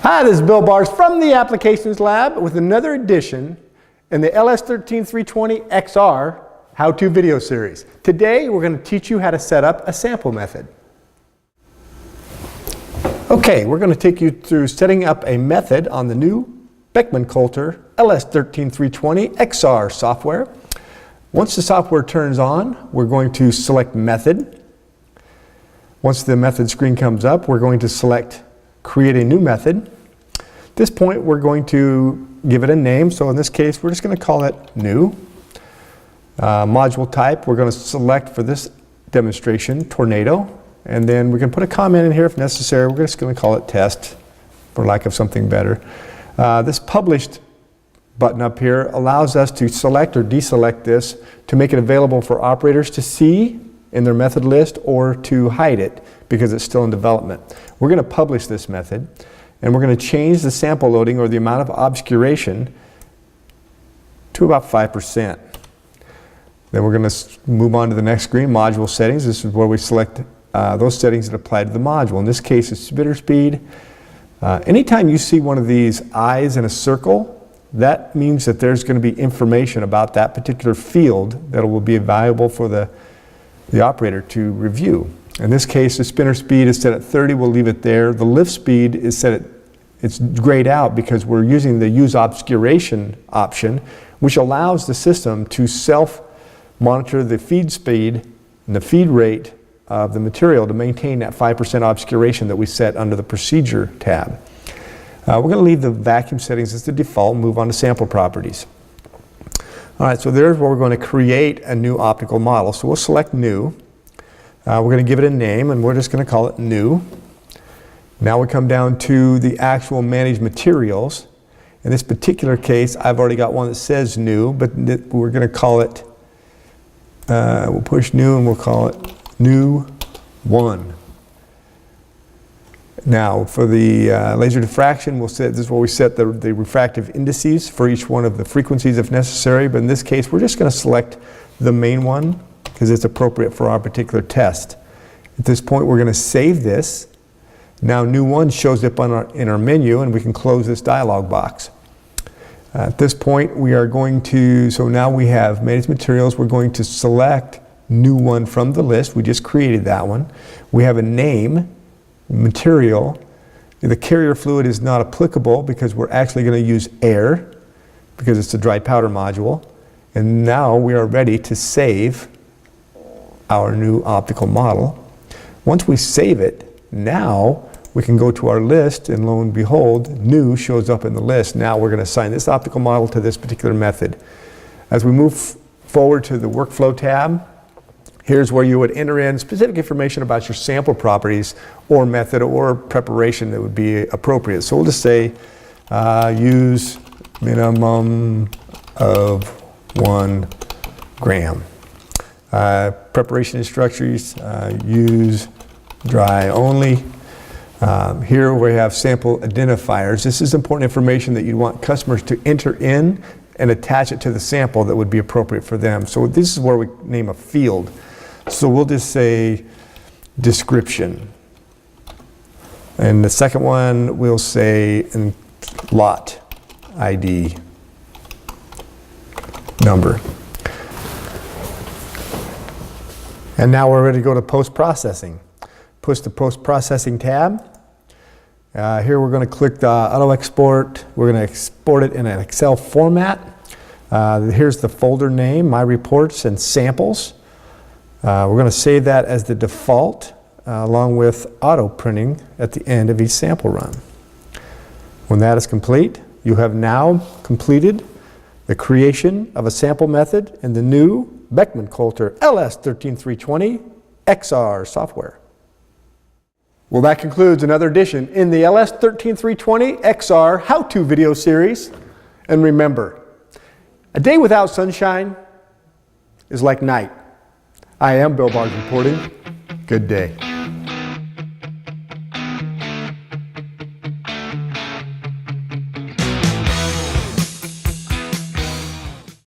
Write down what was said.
Hi, this is Bill Bars from the Applications Lab with another edition in the LS13320XR how-to video series. Today we're going to teach you how to set up a sample method. Okay, we're going to take you through setting up a method on the new Beckman Coulter LS13320XR software. Once the software turns on, we're going to select Method. Once the method screen comes up, we're going to select Create a new method. At this point, we're going to give it a name. So in this case, we're just going to call it New. Module type, we're going to select for this demonstration Tornado. And then we can put a comment in here if necessary. We're just going to call it Test for lack of something better. This Published button up here allows us to select or deselect this to make it available for operators to see in their method list or to hide it because it's still in development. We're going to publish this method and we're going to change the sample loading or the amount of obscuration to about 5%. Then we're going to move on to the next screen, Module Settings. This is where we select those settings that apply to the module. In this case, it's spitter speed. Anytime you see one of these eyes in a circle, that means that there's going to be information about that particular field that will be valuable for the operator to review. In this case, the spinner speed is set at 30. We'll leave it there. The lift speed is set at, it's grayed out because we're using the use obscuration option, which allows the system to self-monitor the feed speed and the feed rate of the material to maintain that 5% obscuration that we set under the Procedure tab. We're going to leave the vacuum settings as the default and move on to sample properties. All right, so there's where we're going to create a new optical model. So we'll select New. We're going to give it a name and we're just going to call it New. Now we come down to the actual Manage Materials. In this particular case, I've already got one that says New, but we're going to call it, we'll push New and we'll call it New 1. Now for the laser diffraction, we'll set, this is where we set the refractive indices for each one of the frequencies if necessary, but in this case we're just going to select the main one because it's appropriate for our particular test. At this point we're going to save this. Now New 1 shows up in our menu and we can close this dialog box. At this point we are going to, so now we have Managed Materials, we're going to select New 1 from the list. We just created that one. We have a name, material. The carrier fluid is not applicable because we're actually going to use air because it's a dry powder module. And now we are ready to save our new optical model. Once we save it, now we can go to our list and lo and behold, New shows up in the list. Now we're going to assign this optical model to this particular method. As we move forward to the Workflow tab, here's where you would enter in specific information about your sample properties or method or preparation that would be appropriate. So we'll just say use minimum of 1 gram. Preparation instructions, use dry only. Here we have sample identifiers. This is important information that you want customers to enter in and attach it to the sample that would be appropriate for them. So this is where we name a field. So we'll just say description. And the second one we'll say lot ID number. And now we're ready to go to post-processing. Push the post-processing tab. Here we're going to click the auto export. We're going to export it in an Excel format. Here's the folder name, My Reports and Samples. We're going to save that as the default along with auto printing at the end of each sample run. When that is complete, you have now completed the creation of a sample method in the new Beckman Coulter LS13320XR software. Well, that concludes another edition in the LS13320XR how-to video series. And remember, a day without sunshine is like night. I am Bill Bars reporting. Good day.